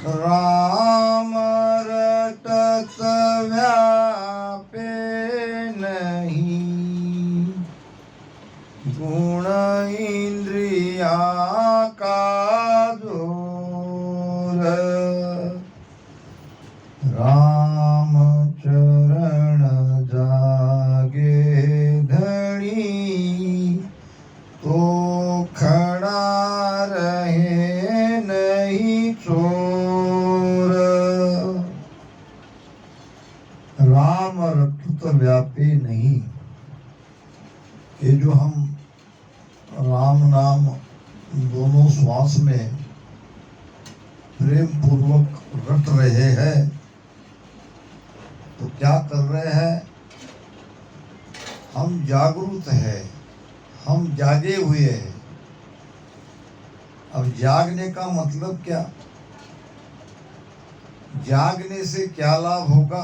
राम रटत व्यापे नहीं, गुण इंद्रिया का जोर। राम चरण जागे धनी, तो खड़ा रहे नहीं चोर। राम रटत व्यापे नहीं, ये जो हम राम नाम दोनों श्वास में प्रेम पूर्वक रट रहे हैं, तो क्या कर रहे हैं? हम जागरूक हैं, हम जागे हुए हैं। अब जागने का मतलब क्या? जागने से क्या लाभ होगा?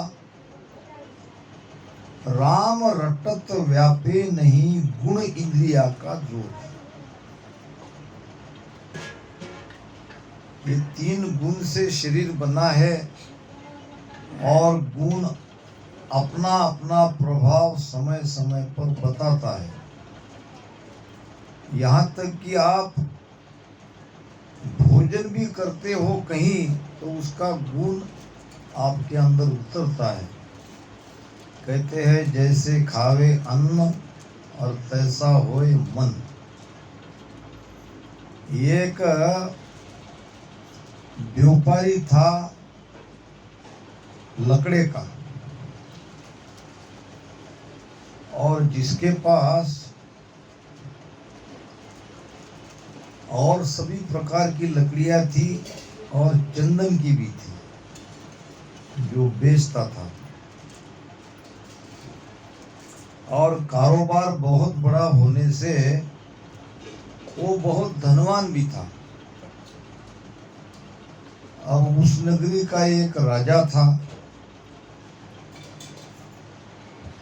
राम रटत व्यापे नहीं, गुण इंद्रिया का जोर। ये 3 गुण से शरीर बना है और गुण अपना अपना प्रभाव समय समय पर बताता है। यहाँ तक कि आप भोजन भी करते हो कहीं, तो उसका गुण आपके अंदर उतरता है। कहते हैं जैसे खावे अन्न और तैसा होए मन। एक व्यापारी था लकड़े का, और जिसके पास और सभी प्रकार की लकड़ियां थी और चंदन की भी थी, जो बेचता था। और कारोबार बहुत बड़ा होने से वो बहुत धनवान भी था। अब उस नगरी का एक राजा था।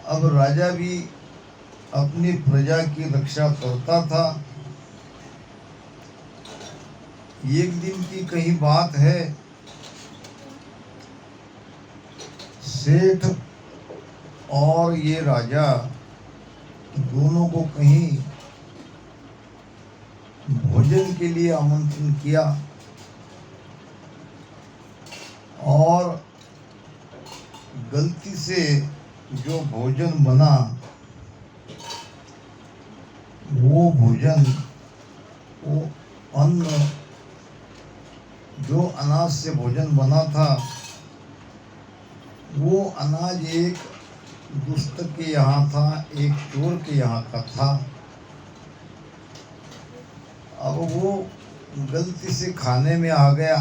अब राजा भी अपनी प्रजा की रक्षा करता था। एक दिन की कहीं बात है, सेठ और ये राजा दोनों को कहीं भोजन के लिए आमंत्रण किया, और गलती से जो भोजन बना, वो भोजन, वो अन्न, जो अनाज से भोजन बना था, वो अनाज एक दुष्ट के यहाँ था, एक चोर के यहाँ का था। अब वो गलती से खाने में आ गया।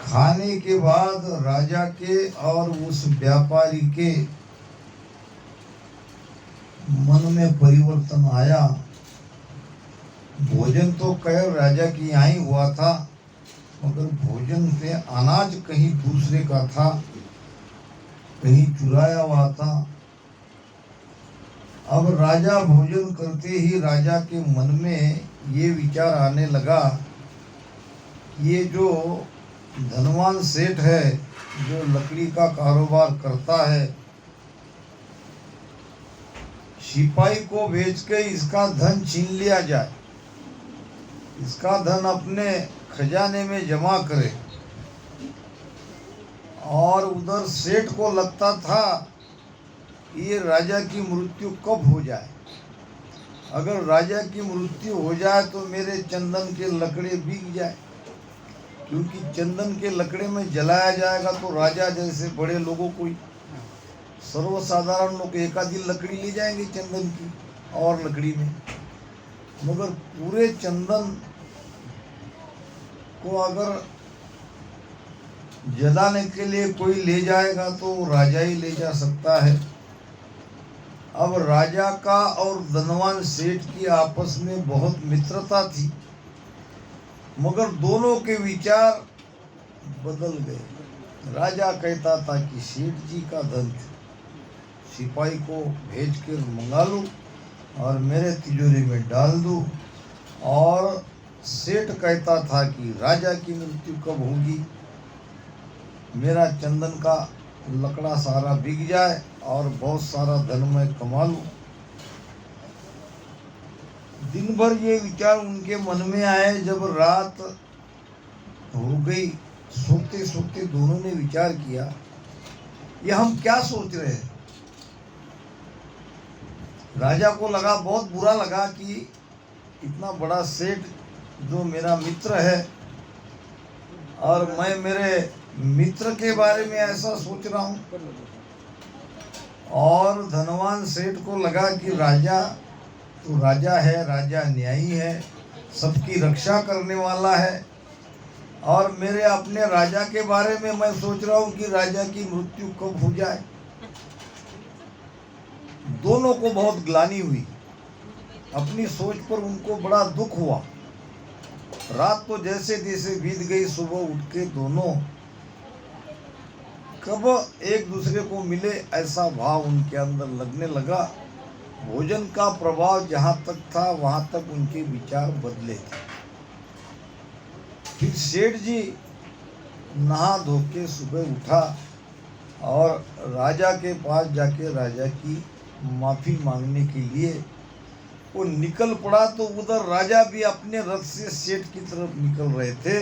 खाने के बाद राजा के और उस व्यापारी के मन में परिवर्तन आया। भोजन तो खैर राजा की यहाँ ही हुआ था, मगर भोजन से अनाज कहीं दूसरे का था, कहीं चुराया हुआ था। अब राजा भोजन करते ही राजा के मन में ये विचार आने लगा, ये जो धनवान सेठ है, जो लकड़ी का कारोबार करता है, सिपाही को भेज के इसका धन छीन लिया जाए, इसका धन अपने खजाने में जमा करे। और उधर सेठ को लगता था ये राजा की मृत्यु कब हो जाए। अगर राजा की मृत्यु हो जाए तो मेरे चंदन के लकड़े बिक जाए, क्योंकि चंदन के लकड़े में जलाया जाएगा तो राजा जैसे बड़े लोगों को, सर्वसाधारण लोग एक आधी लकड़ी ले जाएंगे चंदन की और लकड़ी में, मगर पूरे चंदन को अगर जलाने के लिए कोई ले जाएगा तो राजा ही ले जा सकता है। अब राजा का और धनवान सेठ की आपस में बहुत मित्रता थी, मगर दोनों के विचार बदल गए। राजा कहता था कि सेठ जी का धन सिपाही को भेज कर मंगा लूँ और मेरे तिजोरी में डाल दूँ, और सेठ कहता था कि राजा की मृत्यु कब होगी, मेरा चंदन का लकड़ा सारा बिक जाए और बहुत सारा धन मैं कमा लूं। दिन भर ये विचार उनके मन में आए। जब रात हो गई, सोते सोते दोनों ने विचार किया, ये हम क्या सोच रहे हैं। राजा को लगा, बहुत बुरा लगा कि इतना बड़ा सेठ जो मेरा मित्र है और मैं मेरे मित्र के बारे में ऐसा सोच रहा हूँ। और धनवान सेठ को लगा कि राजा तो राजा है, राजा न्यायी है, सबकी रक्षा करने वाला है, और मेरे अपने राजा के बारे में मैं सोच रहा हूँ कि राजा की मृत्यु कब हो जाए। दोनों को बहुत ग्लानि हुई, अपनी सोच पर उनको बड़ा दुख हुआ। रात तो जैसे जैसे बीत गई, सुबह उठ के दोनों कब एक दूसरे को मिले ऐसा भाव उनके अंदर लगने लगा। भोजन का प्रभाव जहाँ तक था वहाँ तक उनके विचार बदले थे। फिर सेठ जी नहा धो के सुबह उठा और राजा के पास जाके राजा की माफ़ी मांगने के लिए वो निकल पड़ा। तो उधर राजा भी अपने रथ से सेठ की तरफ निकल रहे थे।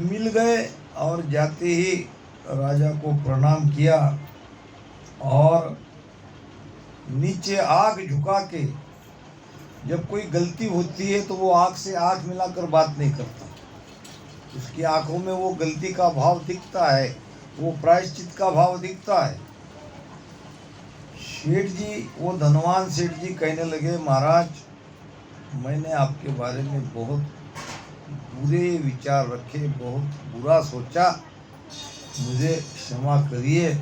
मिल गए और जाते ही राजा को प्रणाम किया और नीचे आँख झुका के, जब कोई गलती होती है तो वो आँख से आँख मिलाकर बात नहीं करता, उसकी आंखों में वो गलती का भाव दिखता है, वो प्रायश्चित का भाव दिखता है। सेठ जी, वो धनवान सेठ जी कहने लगे, महाराज मैंने आपके बारे में बहुत बुरे विचार रखे, बहुत बुरा सोचा, मुझे क्षमा करिए।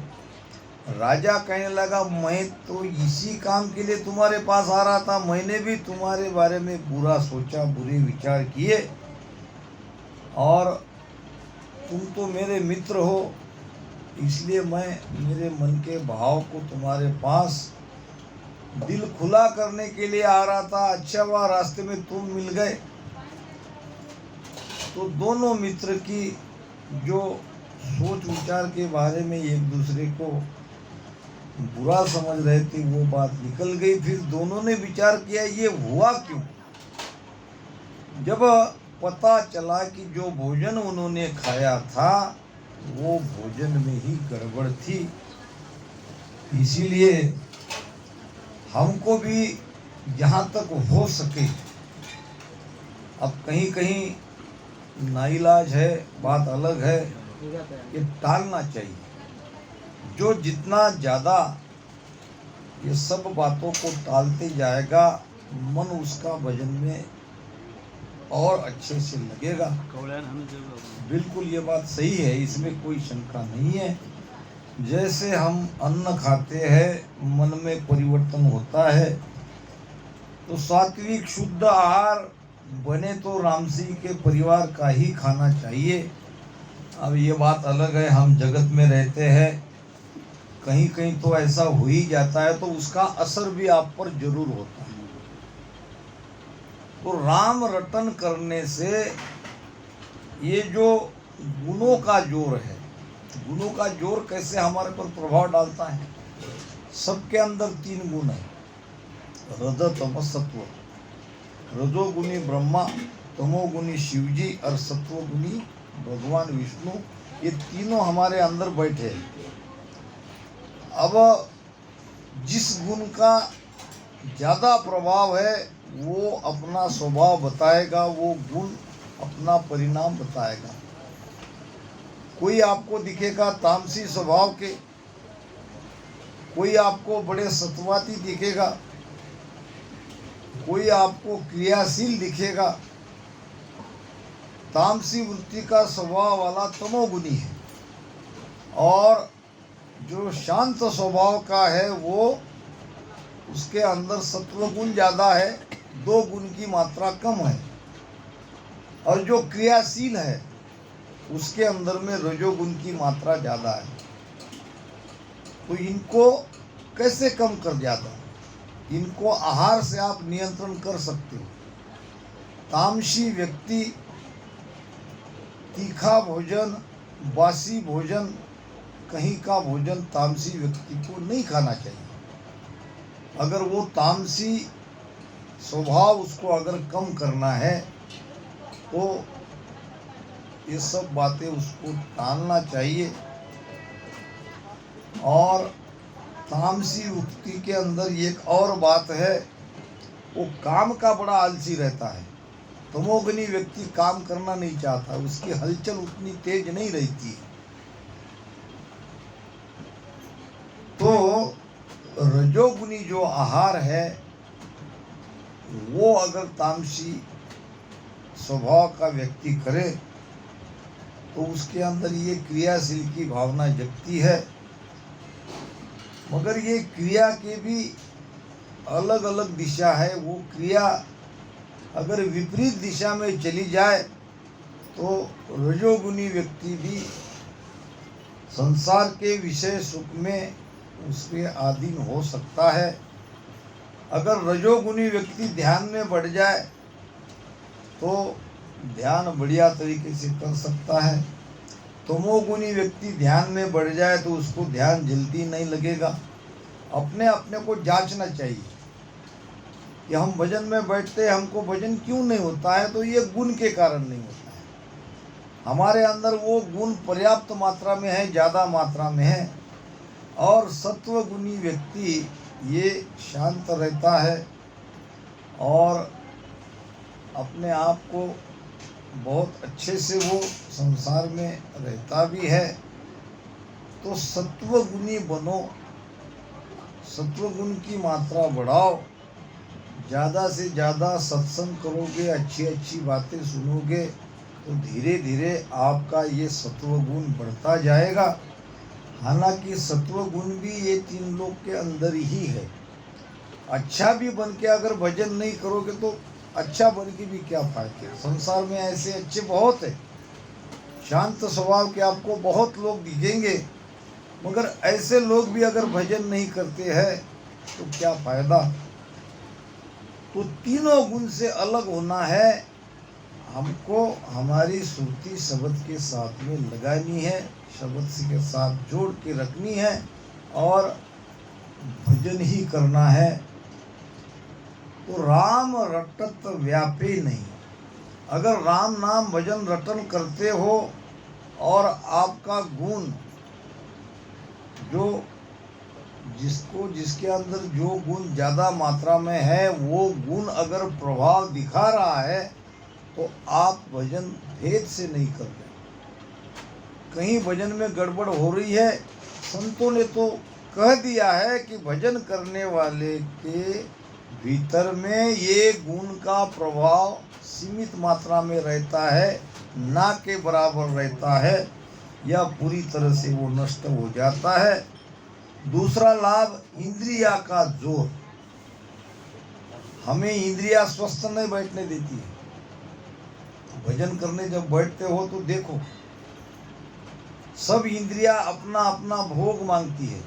राजा कहने लगा, मैं तो इसी काम के लिए तुम्हारे पास आ रहा था, मैंने भी तुम्हारे बारे में बुरा सोचा, बुरे विचार किए, और तुम तो मेरे मित्र हो, इसलिए मैं मेरे मन के भाव को तुम्हारे पास दिल खुला करने के लिए आ रहा था। अच्छा हुआ रास्ते में तुम मिल गए। तो दोनों मित्र की जो सोच विचार के बारे में एक दूसरे को बुरा समझ रहे थे वो बात निकल गई। फिर दोनों ने विचार किया, ये हुआ क्यों। जब पता चला कि जो भोजन उन्होंने खाया था वो भोजन में ही गड़बड़ थी, इसीलिए हमको भी जहाँ तक हो सके, अब कहीं कहीं नाइलाज है, बात अलग है, ये टालना चाहिए। जो जितना ज़्यादा ये सब बातों को टालते जाएगा, मन उसका भजन में और अच्छे से लगेगा। बिल्कुल ये बात सही है, इसमें कोई शंका नहीं है। जैसे हम अन्न खाते हैं, मन में परिवर्तन होता है, तो सात्विक शुद्ध आहार बने तो रामसी के परिवार का ही खाना चाहिए। अब ये बात अलग है, हम जगत में रहते हैं, कहीं कहीं तो ऐसा हो ही जाता है, तो उसका असर भी आप पर जरूर होता है। तो राम रटन करने से ये जो गुणों का जोर है, गुणों का जोर कैसे हमारे पर प्रभाव डालता है। सबके अंदर 3 गुण है, रज तम सत्व। रजोगुणी ब्रह्मा, तमोगुणी शिवजी और सत्वगुणी भगवान विष्णु, ये तीनों हमारे अंदर बैठे हैं। अब जिस गुण का ज़्यादा प्रभाव है वो अपना स्वभाव बताएगा, वो गुण अपना परिणाम बताएगा। कोई आपको दिखेगा तामसी स्वभाव के, कोई आपको बड़े सत्वाती दिखेगा, कोई आपको क्रियाशील दिखेगा। तामसी वृत्ति का स्वभाव वाला तमोगुणी है, और जो शांत स्वभाव का है वो उसके अंदर सत्वगुण ज़्यादा है, 2 गुण की मात्रा कम है। और जो क्रियाशील है उसके अंदर में रजोगुण की मात्रा ज़्यादा है। तो इनको कैसे कम कर जाता, इनको आहार से आप नियंत्रण कर सकते हो। तामसी व्यक्ति तीखा भोजन, बासी भोजन, कहीं का भोजन तामसी व्यक्ति को नहीं खाना चाहिए। अगर वो तामसी स्वभाव उसको अगर कम करना है तो ये सब बातें उसको टालना चाहिए। और तामसी व्यक्ति के अंदर एक और बात है, वो काम का बड़ा आलसी रहता है। तमोगुनी व्यक्ति काम करना नहीं चाहता, उसकी हलचल उतनी तेज नहीं रहती है। तो रजोगुनी जो आहार है वो अगर तामसी स्वभाव का व्यक्ति करे तो उसके अंदर ये क्रियाशील की भावना जगती है। मगर ये क्रिया के भी अलग अलग दिशा है। वो क्रिया अगर विपरीत दिशा में चली जाए तो रजोगुनी व्यक्ति भी संसार के विषय सुख में उसके अधीन हो सकता है। अगर रजोगुनी व्यक्ति ध्यान में बढ़ जाए तो ध्यान बढ़िया तरीके से कर सकता है। तमोगुनी व्यक्ति ध्यान में बढ़ जाए तो उसको ध्यान जल्दी नहीं लगेगा। अपने अपने को जांचना चाहिए कि हम भजन में बैठते हैं, हमको भजन क्यों नहीं होता है। तो ये गुण के कारण नहीं होता है। हमारे अंदर वो गुण पर्याप्त मात्रा में है, ज़्यादा मात्रा में है। और सत्वगुणी व्यक्ति ये शांत रहता है और अपने आप को बहुत अच्छे से वो संसार में रहता भी है। तो सत्वगुणी बनो, सत्वगुण की मात्रा बढ़ाओ, ज़्यादा से ज़्यादा सत्संग करोगे, अच्छी अच्छी बातें सुनोगे तो धीरे धीरे आपका ये सत्वगुण बढ़ता जाएगा। हालांकि सत्वगुण भी ये तीन लोग के अंदर ही है। अच्छा भी बन के अगर भजन नहीं करोगे तो अच्छा बन के भी क्या फायदे। संसार में ऐसे अच्छे बहुत है, शांत स्वभाव के आपको बहुत लोग दिखेंगे, मगर ऐसे लोग भी अगर भजन नहीं करते हैं तो क्या फायदा। तो तीनों गुण से अलग होना है। हमको हमारी श्रुति शब्द के साथ में लगानी है, शब्द के साथ जोड़ के रखनी है और भजन ही करना है। तो राम रटत व्यापे नहीं। अगर राम नाम भजन रटन करते हो और आपका गुण जो जिसके अंदर जो गुण ज़्यादा मात्रा में है वो गुण अगर प्रभाव दिखा रहा है तो आप भजन भेद से नहीं कर रहे। कहीं भजन में गड़बड़ हो रही है। संतों ने तो कह दिया है कि भजन करने वाले के भीतर में ये गुण का प्रभाव सीमित मात्रा में रहता है, ना के बराबर रहता है, या पूरी तरह से वो नष्ट हो जाता है। दूसरा लाभ इंद्रिया का जोर। हमें इंद्रिया स्वस्थ नहीं बैठने देती है। भजन करने जब बैठते हो तो देखो सब इंद्रिया अपना अपना भोग मांगती है।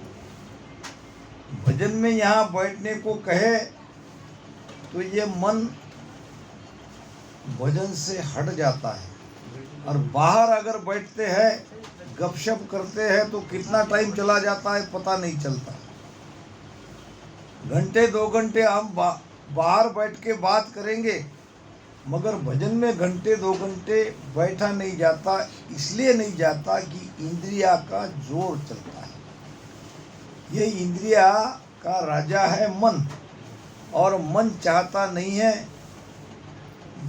भजन में यहाँ बैठने को कहे तो ये मन भजन से हट जाता है। और बाहर अगर बैठते हैं गपशप करते हैं तो कितना टाइम चला जाता है पता नहीं चलता। घंटे 2 घंटे हम बाहर बैठ के बात करेंगे, मगर भजन में घंटे 2 घंटे बैठा नहीं जाता। इसलिए नहीं जाता कि इंद्रिया का जोर चलता है। ये इंद्रिया का राजा है मन, और मन चाहता नहीं है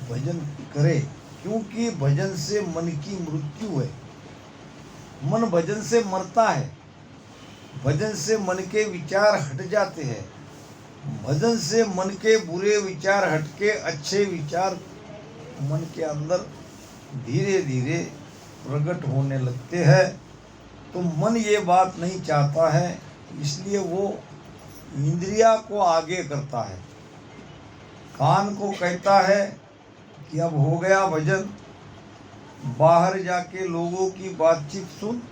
भजन करे, क्योंकि भजन से मन की मृत्यु है। मन भजन से मरता है। भजन से मन के विचार हट जाते हैं। भजन से मन के बुरे विचार हटके अच्छे विचार मन के अंदर धीरे धीरे प्रकट होने लगते हैं। तो मन ये बात नहीं चाहता है, इसलिए वो इंद्रिया को आगे करता है। कान को कहता है कि अब हो गया भजन, बाहर जाके लोगों की बातचीत सुन।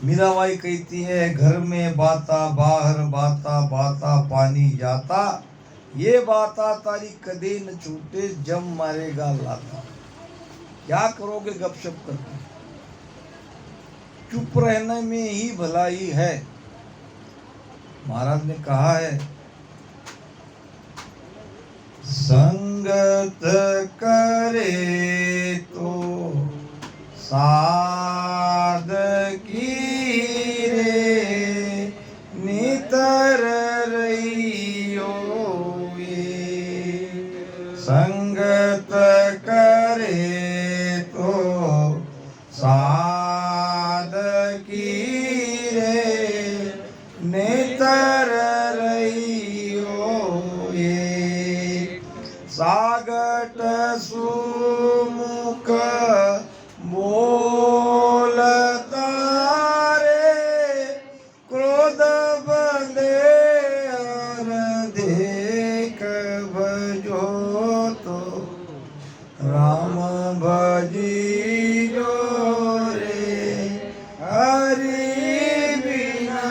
मीराबाई कहती है घर में बाता बाहर बाता बाता पानी जाता, ये बाता तारी कदे न छूटे, जब मारेगा लाता। क्या करोगे गपशप करके? चुप रहने में ही भलाई है। महाराज ने कहा है, संगत करे तो साध की रे, नितर रहियो ये। संगत करे तो साध की रे, नितर रहियो ये। सागट सुमुख बोलता रे, क्रोध बंदे और देख भजो तो राम भजी जो रे, हरि बिना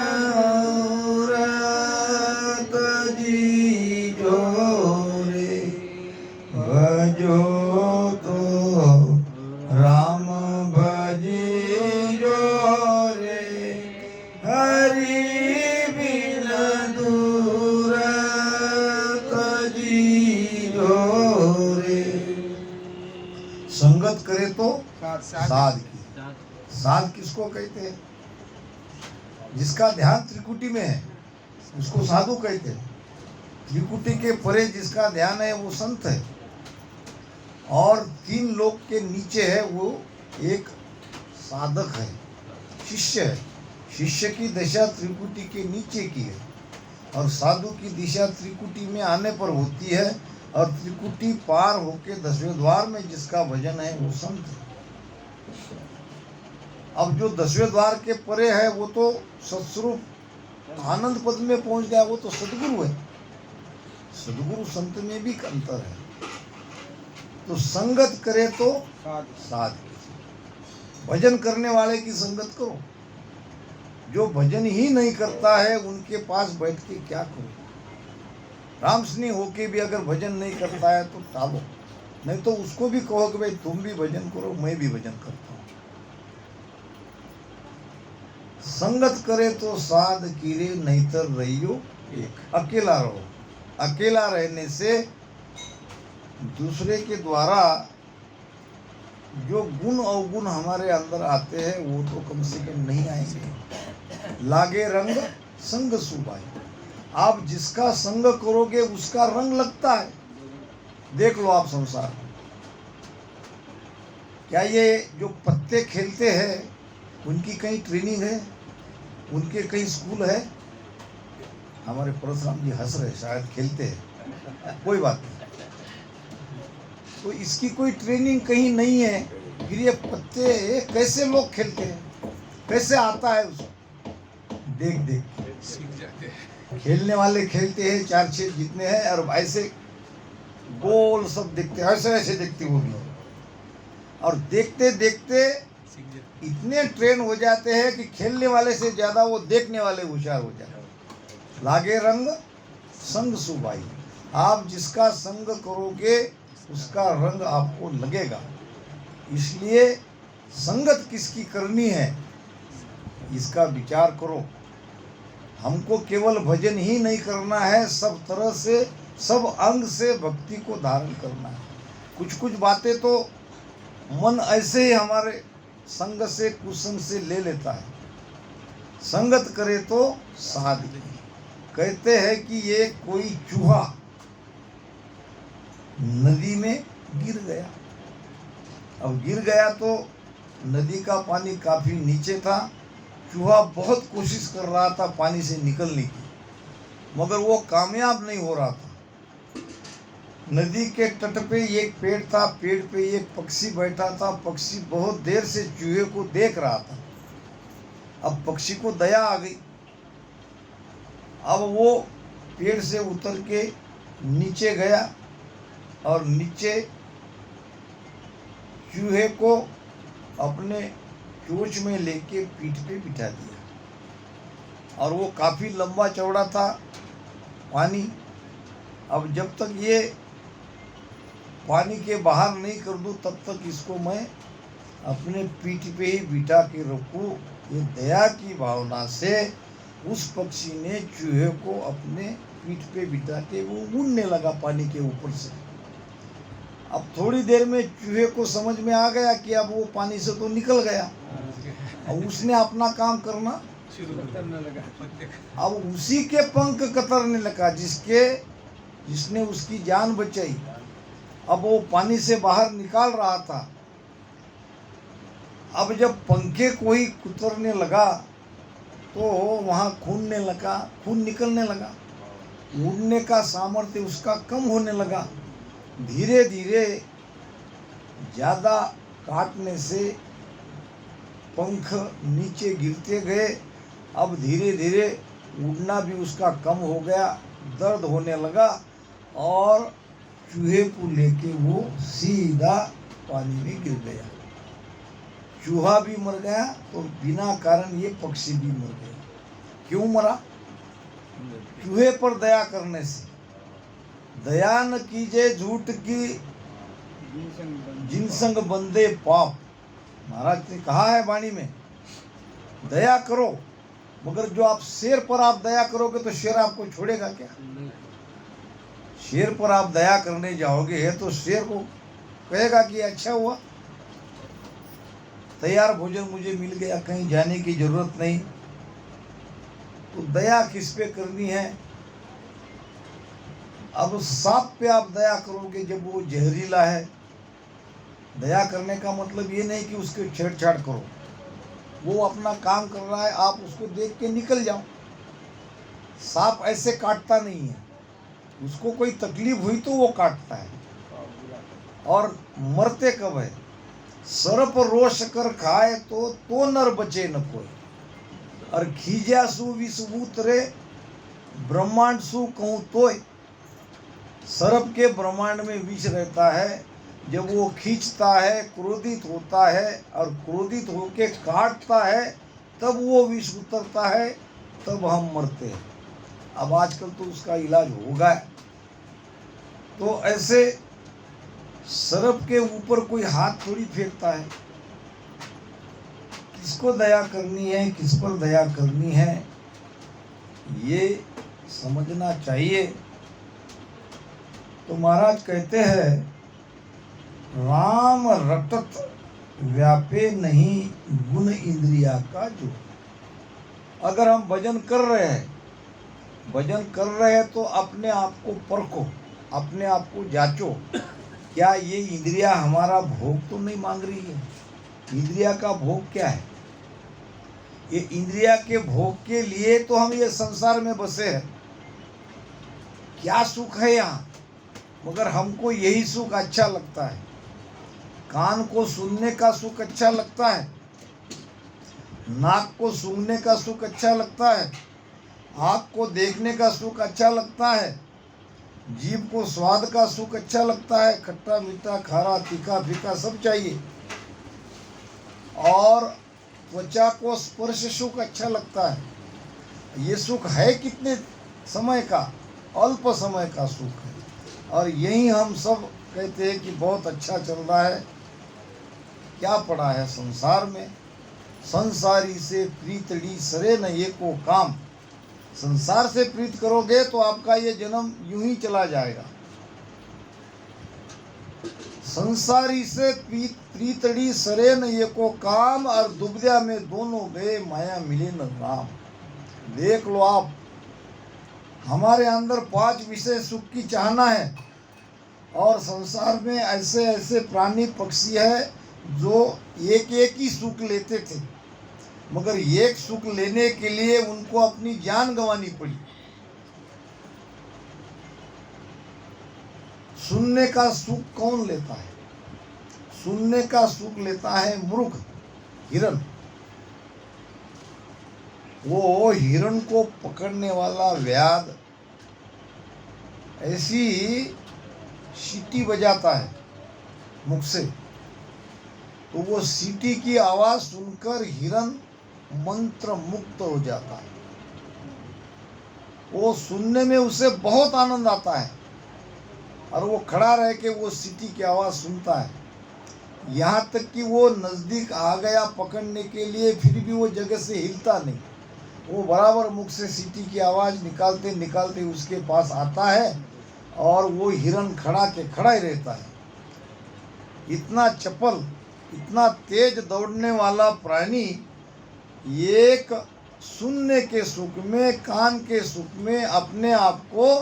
औरत जी जो रे, भजो तो राम भजी जो रे, हरि बिना दूरत जी जो रे। संगत करे तो साध की। साध किसको कहते हैं? जिसका ध्यान त्रिकुटी में है उसको साधु कहते हैं। त्रिकुटी के परे जिसका ध्यान है वो संत है, और तीन लोक के नीचे है वो एक साधक है, शिष्य है। शिष्य की दशा त्रिकुटी के नीचे की है, और साधु की दिशा त्रिकुटी में आने पर होती है, और त्रिकुटी पार होके 10वें द्वार में जिसका भजन है वो संत है। अब जो 10वें द्वार के परे है वो तो सत्स्वरूप आनंद पद में पहुंच गया, वो तो सदगुरु है। सदगुरु संत में भी अंतर है। तो संगत करे तो साध। भजन करने वाले की संगत करो। जो भजन ही नहीं करता है उनके पास बैठ के क्या करो? राम स्नेह होके भी अगर भजन नहीं करता है तो टालो, नहीं तो उसको भी कहो कि भाई तुम भी भजन करो, मैं भी भजन करता हूँ। संगत करे तो साध कीरे, नहींतर रहियो एक। अकेला रहो। अकेला रहने से दूसरे के द्वारा जो गुण अवगुण हमारे अंदर आते हैं वो तो कम से कम नहीं आएंगे। लागे रंग संग सुबाई। आप जिसका संग करोगे उसका रंग लगता है। देख लो आप संसार में, क्या ये जो पत्ते खेलते हैं उनकी कहीं ट्रेनिंग है? उनके कहीं स्कूल है? हमारे परशुराम जी हंस रहे, शायद खेलते हैं, कोई बात नहीं। तो इसकी कोई ट्रेनिंग कहीं नहीं है। फिर ये पत्ते कैसे लोग खेलते हैं, कैसे आता है उसको? देख देख सीख जाते हैं। खेलने वाले खेलते हैं, 4-6 जितने हैं, और ऐसे गोल सब देखते, ऐसे ऐसे देखते वो भी, और देखते देखते इतने ट्रेन हो जाते हैं कि खेलने वाले से ज्यादा वो देखने वाले होशियार हो जाते हैं। लागे रंग संग सुबाई। आप जिसका संग करोगे उसका रंग आपको लगेगा। इसलिए संगत किसकी करनी है इसका विचार करो। हमको केवल भजन ही नहीं करना है, सब तरह से, सब अंग से भक्ति को धारण करना है। कुछ कुछ बातें तो मन ऐसे ही हमारे संग से, कुसंग से ले लेता है। संगत करे तो साध। कहते हैं कि ये कोई चूहा नदी में गिर गया। अब गिर गया तो नदी का पानी काफी नीचे था। चूहा बहुत कोशिश कर रहा था पानी से निकलने की, मगर वो कामयाब नहीं हो रहा था। नदी के तट पे एक पेड़ था, पेड़ पे एक पक्षी बैठा था। पक्षी बहुत देर से चूहे को देख रहा था। अब पक्षी को दया आ गई। अब वो पेड़ से उतर के नीचे गया और नीचे चूहे को अपने चोंच में लेके पीठ पे बिठा दिया। और वो काफी लंबा चौड़ा था पानी। अब जब तक ये पानी के बाहर नहीं कर दूं तब तक इसको मैं अपने पीठ पे ही बिठा के रखूं। ये दया की भावना से उस पक्षी ने चूहे को अपने पीठ पे बिठा के वो उड़ने लगा पानी के ऊपर से। अब थोड़ी देर में चूहे को समझ में आ गया कि अब वो पानी से तो निकल गया, अब उसने अपना काम करना शुरू करने लगा। अब उसी के पंख कतरने लगा जिसने उसकी जान बचाई। अब वो पानी से बाहर निकाल रहा था। अब जब पंखे को ही कुतरने लगा तो वहाँ खून निकलने लगा, उड़ने का सामर्थ्य उसका कम होने लगा। धीरे धीरे ज़्यादा काटने से पंख नीचे गिरते गए। अब धीरे धीरे उड़ना भी उसका कम हो गया, दर्द होने लगा और चूहे को लेके वो सीधा पानी में गिर गया। चूहा भी मर गया तो बिना कारण ये पक्षी भी मर गया। क्यों मरा? चूहे पर दया करने से। दया न कीजिए झूठ की जिन संग बंदे पाप, महाराज ने कहा है वाणी में। दया करो, मगर जो आप शेर पर आप दया करोगे तो शेर आपको छोड़ेगा क्या? शेर पर आप दया करने जाओगे तो शेर को कहेगा कि अच्छा हुआ, तैयार भोजन मुझे मिल गया, कहीं जाने की जरूरत नहीं। तो दया किस पे करनी है? अब सांप पे आप दया करोगे जब वो जहरीला है। दया करने का मतलब ये नहीं कि उसके छेड़छाड़ करो, वो अपना काम कर रहा है, आप उसको देख के निकल जाओ। सांप ऐसे काटता नहीं है, उसको कोई तकलीफ हुई तो वो काटता है। और मरते कब है? सर्प रोष कर खाए तो नर बचे न कोई। और खीजा सु विषभूत रे ब्रह्मांड सु कहूँ तोय। सर्प के ब्रह्मांड में विष रहता है। जब वो खींचता है, क्रोधित होता है और क्रोधित होके काटता है, तब वो विष उतरता है, तब हम मरते हैं। अब आजकल तो उसका इलाज होगा। तो ऐसे सर्प के ऊपर कोई हाथ थोड़ी फेरता है। किसको दया करनी है, किस पर दया करनी है, ये समझना चाहिए। तो महाराज कहते हैं, राम रटत व्यापे नहीं गुण इंद्रिया का जो। अगर हम भजन कर रहे हैं तो अपने आप को परखो, अपने आप को जांचो, क्या ये इंद्रिया हमारा भोग तो नहीं मांग रही है? इंद्रिया का भोग क्या है? ये इंद्रिया के भोग के लिए तो हम ये संसार में बसे हैं। क्या सुख है यहाँ? मगर हमको यही सुख अच्छा लगता है। कान को सुनने का सुख अच्छा लगता है, नाक को सूंघने का सुख अच्छा लगता है, आँख को देखने का सुख अच्छा लगता है, जीभ को स्वाद का सुख अच्छा लगता है, खट्टा मीठा खारा तीखा फीका सब चाहिए। और त्वचा को स्पर्श सुख अच्छा लगता है। ये सुख है कितने समय का? अल्प समय का सुख है। और यही हम सब कहते हैं कि बहुत अच्छा चल रहा है। क्या पड़ा है संसार में? संसारी से प्रीतड़ी सरे न ये को काम। संसार से प्रीत करोगे तो आपका ये जन्म यूं ही चला जाएगा। संसारी से प्रीतड़ी सरे न ये को काम, और दुबद्या में दोनों गए माया मिले न राम। देख लो आप, हमारे अंदर 5 विषय सुख की चाहना है, और संसार में ऐसे ऐसे प्राणी पक्षी है जो एक एक ही सुख लेते थे, मगर एक सुख लेने के लिए उनको अपनी जान गंवानी पड़ी। सुनने का सुख कौन लेता है? सुनने का सुख लेता है मृग, हिरण। वो हिरण को पकड़ने वाला व्याध ऐसी सीटी बजाता है मुख से, तो वो सीटी की आवाज सुनकर हिरण मंत्र मुक्त हो जाता है। वो सुनने में उसे बहुत आनंद आता है। और वो खड़ा रह के वो सीटी की आवाज़ सुनता है। यहाँ तक कि वो नज़दीक आ गया पकड़ने के लिए, फिर भी वो जगह से हिलता नहीं। वो बराबर मुख से सीटी की आवाज़ निकालते निकालते उसके पास आता है और वो हिरन खड़ा के खड़ा ही रहता है। इतना चपल, इतना तेज दौड़ने वाला प्राणी एक सुनने के सुख में, कान के सुख में अपने आप को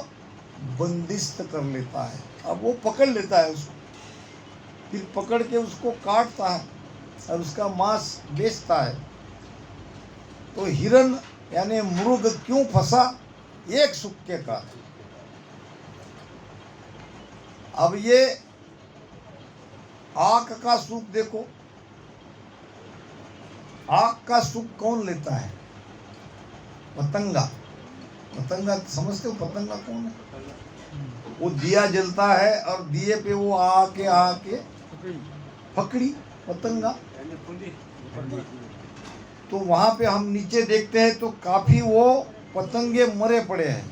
बंदिस्त कर लेता है। अब वो पकड़ लेता है उसको, फिर पकड़ के उसको काटता है और उसका मांस बेचता है। तो हिरन यानी मृग क्यों फंसा? एक सुख के कारण। अब ये आँख का सुख देखो, आँख का सुख कौन लेता है? पतंगा। पतंगा समझते हो? पतंगा कौन है? वो दिया जलता है और दिए पे वो आके फकड़ी पतंगा। तो वहाँ पे हम नीचे देखते हैं तो काफी वो पतंगे मरे पड़े हैं।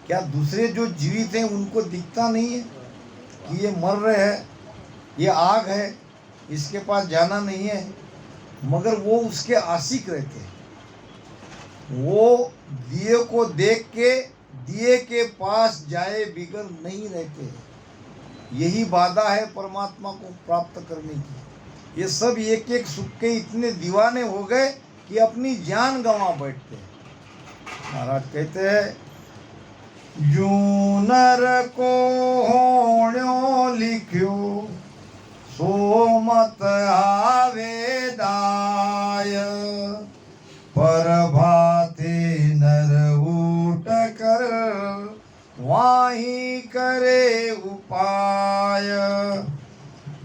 क्या दूसरे जो जीवित हैं उनको दिखता नहीं है कि ये मर रहे हैं, ये आग है, इसके पास जाना नहीं है? मगर वो उसके आशिक रहते हैं। वो दिए को देख के दिए के पास जाए बिगर नहीं रहते। यही बाधा है परमात्मा को प्राप्त करने की। ये सब एक एक सुख के इतने दीवाने हो गए कि अपनी जान गंवा बैठते हैं। महाराज कहते हैं, जू नर को होण्यो लिख्यो सो मत आवे दाय, पर भाते नर उठ कर वाही करे उपाय,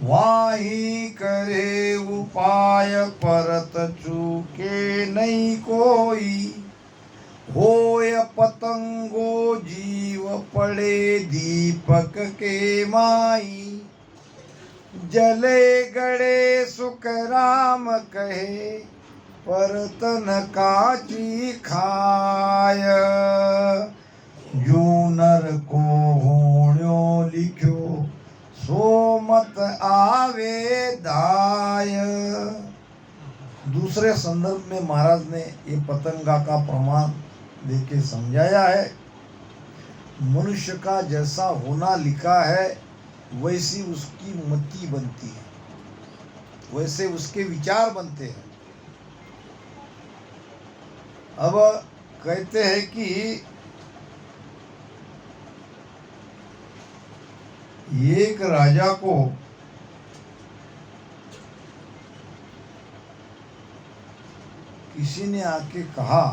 वाही करे उपाय, परत चूके नहीं कोई, होय पतंगो जीव पड़े दीपक के माई, जले गड़े सुख राम कहे, पर तन काची खाय, जो नर को होण्यो लिख्यो सो मत आवे दाय। दूसरे संदर्भ में महाराज ने ये पतंगा का प्रमाण देके समझाया है। मनुष्य का जैसा होना लिखा है वैसी उसकी मति बनती है, वैसे उसके विचार बनते हैं। अब कहते हैं कि एक राजा को किसी ने आके कहा,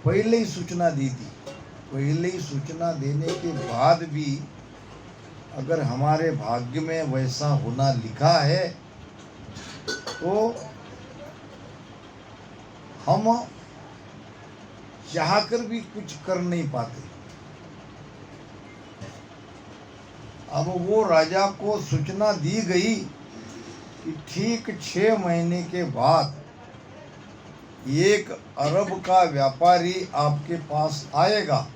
पहले ही सूचना दी थी, पहले ही सूचना देने के बाद भी अगर हमारे भाग्य में वैसा होना लिखा है तो हम चाहकर भी कुछ कर नहीं पाते। अब वो राजा को सूचना दी गई कि ठीक 6 महीने के बाद एक अरब का व्यापारी आपके पास आएगा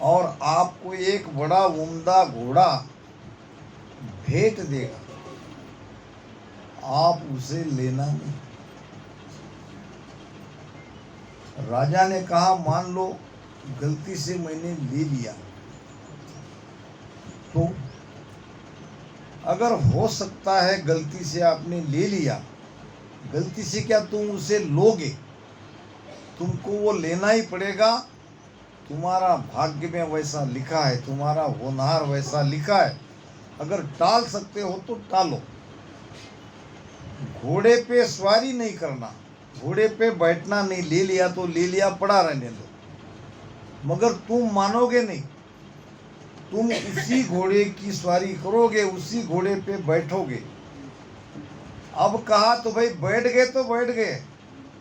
और आपको एक बड़ा उम्दा घोड़ा भेंट देगा, आप उसे लेना नहीं। राजा ने कहा, मान लो गलती से मैंने ले लिया तो? अगर हो सकता है गलती से आपने ले लिया, गलती से क्या तुम उसे लोगे? तुमको वो लेना ही पड़ेगा। तुम्हारा भाग्य में वैसा लिखा है, तुम्हारा होनहार वैसा लिखा है। अगर टाल सकते हो तो टालो। घोड़े पे सवारी नहीं करना, घोड़े पे बैठना नहीं। ले लिया तो ले लिया, पड़ा रहने दो। मगर तुम मानोगे नहीं, तुम उसी घोड़े की सवारी करोगे, उसी घोड़े पे बैठोगे। अब कहा तो भाई बैठ गए तो बैठ गए,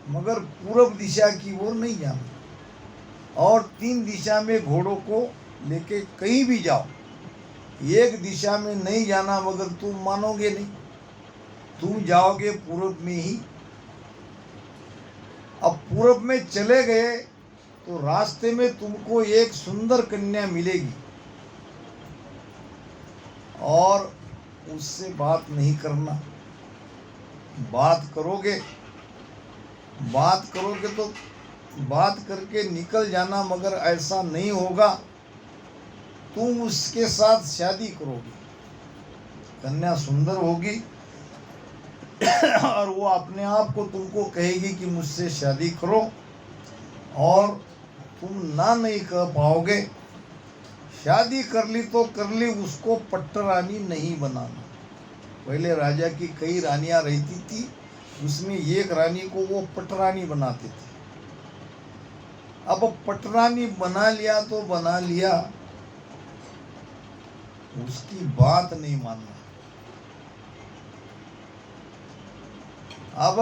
मगर पूर्व दिशा की ओर नहीं जाना। और 3 दिशा में घोड़ों को लेके कहीं भी जाओ, एक दिशा में नहीं जाना, मगर तुम मानोगे नहीं, तुम जाओगे पूर्व में ही। अब पूर्व में चले गए तो रास्ते में तुमको एक सुंदर कन्या मिलेगी और उससे बात नहीं करना। बात करोगे तो बात करके निकल जाना, मगर ऐसा नहीं होगा। तुम उसके साथ शादी करोगे। कन्या सुंदर होगी और वो अपने आप को तुमको कहेगी कि मुझसे शादी करो, और तुम ना नहीं कर पाओगे। शादी कर ली तो कर ली, उसको पट्टरानी नहीं बनाना। पहले राजा की कई रानियां रहती थी, उसमें एक रानी को वो पटरानी बनाते थे। अब पटरानी बना लिया तो बना लिया, उसकी बात नहीं मानना। अब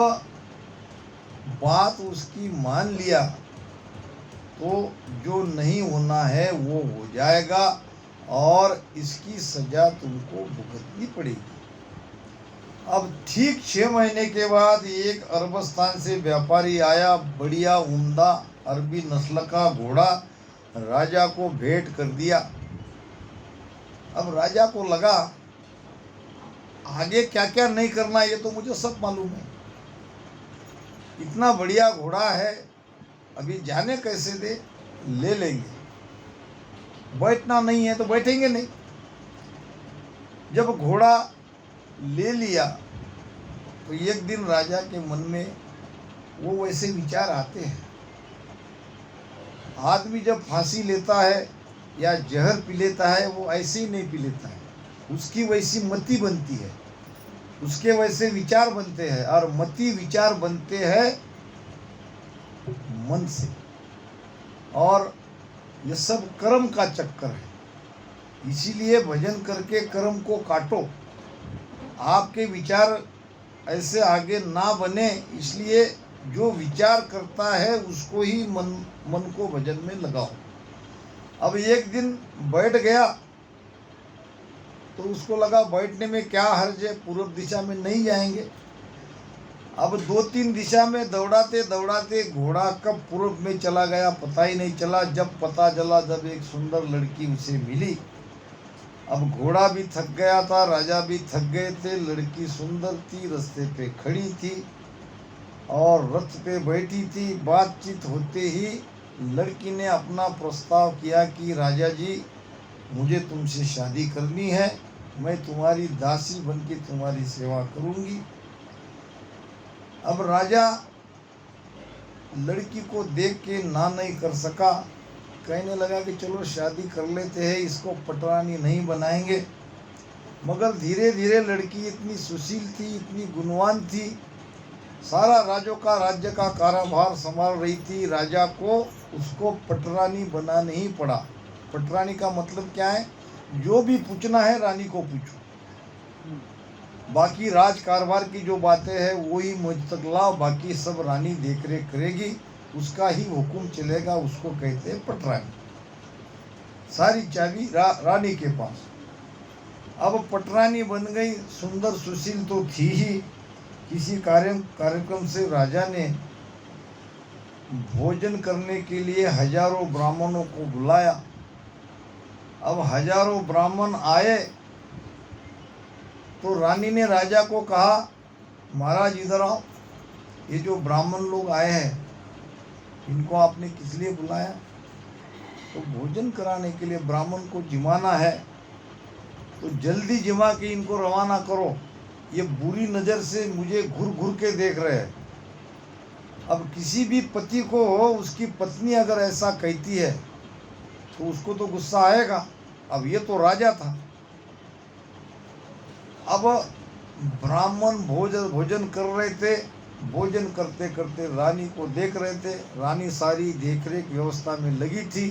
बात उसकी मान लिया तो जो नहीं होना है वो हो जाएगा, और इसकी सजा तुमको भुगतनी पड़ेगी। अब ठीक 6 महीने के बाद एक अरबस्तान से व्यापारी आया। बढ़िया उम्दा अरबी नस्ल का घोड़ा राजा को भेंट कर दिया। अब राजा को लगा आगे क्या क्या नहीं करना, ये तो मुझे सब मालूम है। इतना बढ़िया घोड़ा है, अभी जाने कैसे दे, ले लेंगे। बैठना नहीं है तो बैठेंगे नहीं। जब घोड़ा ले लिया तो एक दिन राजा के मन में वो वैसे विचार आते हैं। आदमी जब फांसी लेता है या जहर पी लेता है, वो ऐसे ही नहीं पी लेता है, उसकी वैसी मति बनती है, उसके वैसे विचार बनते हैं। और मति विचार बनते हैं मन से, और ये सब कर्म का चक्कर है। इसीलिए भजन करके कर्म को काटो। आपके विचार ऐसे आगे ना बने, इसलिए जो विचार करता है उसको ही मन को भजन में लगाओ। अब एक दिन बैठ गया तो उसको लगा बैठने में क्या हर्ज है, पूर्व दिशा में नहीं जाएंगे। अब 2-3 दिशा में दौड़ाते दौड़ाते घोड़ा कब पूर्व में चला गया पता ही नहीं चला। जब पता चला, जब एक सुंदर लड़की उसे मिली। अब घोड़ा भी थक गया था, राजा भी थक गए थे। लड़की सुंदर थी, रास्ते पे खड़ी थी और रथ पे बैठी थी। बातचीत होते ही लड़की ने अपना प्रस्ताव किया कि राजा जी, मुझे तुमसे शादी करनी है, मैं तुम्हारी दासी बन के तुम्हारी सेवा करूंगी। अब राजा लड़की को देख के ना नहीं कर सका, कहने लगा कि चलो शादी कर लेते हैं, इसको पटरानी नहीं बनाएंगे। मगर धीरे धीरे लड़की इतनी सुशील थी, इतनी गुणवान थी, सारा राज्य का कारोबार संभाल रही थी। राजा को उसको पटरानी बनाना ही पड़ा। पटरानी का मतलब क्या है, जो भी पूछना है रानी को पूछो, बाकी राज कारोबार की जो बातें हैं वही मुझ तक लाओ, बाकी सब रानी देख रेख करेगी, उसका ही हुक्म चलेगा, उसको कहते हैं पटरानी। सारी चाबी रानी के पास। अब पटरानी बन गई, सुंदर सुशील तो थी ही। किसी कार्यक्रम से राजा ने भोजन करने के लिए हजारों ब्राह्मणों को बुलाया। अब हजारों ब्राह्मण आए तो रानी ने राजा को कहा, महाराज इधर आओ, ये जो ब्राह्मण लोग आए हैं इनको आपने किस लिए बुलाया? तो भोजन कराने के लिए, ब्राह्मण को जिमाना है, तो जल्दी जिमा के इनको रवाना करो। ये बुरी नज़र से मुझे घूर घूर के देख रहे हैं। अब किसी भी पति को हो, उसकी पत्नी अगर ऐसा कहती है तो उसको तो गुस्सा आएगा। अब ये तो राजा था। अब ब्राह्मण भोजन कर रहे थे, भोजन करते करते रानी को देख रहे थे। रानी सारी देखरेख व्यवस्था में लगी थी।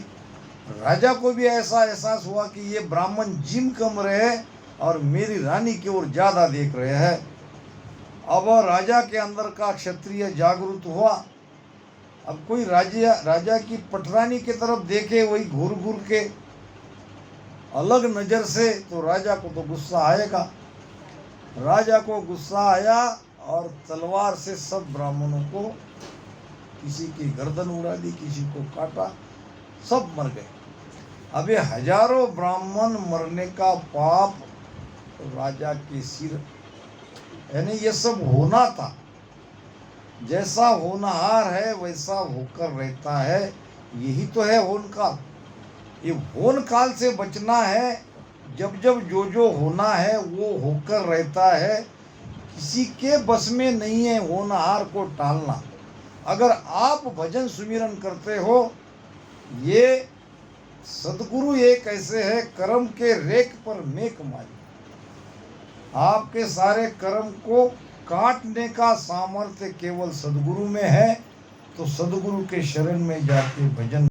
राजा को भी ऐसा एहसास हुआ कि ये ब्राह्मण जिम कम रहे और मेरी रानी की ओर ज़्यादा देख रहे हैं। अब राजा के अंदर का क्षत्रिय जागरूक हुआ। अब कोई राजा की पटरानी की तरफ देखे वही घूर घूर के अलग नज़र से, तो राजा को तो गुस्सा आएगा। राजा को गुस्सा आया और तलवार से सब ब्राह्मणों को किसी की गर्दन उड़ा दी, किसी को काटा, सब मर गए। अब ये हजारों ब्राह्मण मरने का पाप राजा के सिर, यानी ये सब होना था। जैसा होनहार है वैसा होकर रहता है, यही तो है होन काल। ये होन काल से बचना है। जब जब जो जो होना है वो होकर रहता है। किसी के बस में नहीं है होनहार को टालना। अगर आप भजन सुमिरन करते हो, ये सदगुरु एक ऐसे है, कर्म के रेख पर मेक मारी। आपके सारे कर्म को काटने का सामर्थ्य केवल सदगुरु में है। तो सदगुरु के शरण में जाके भजन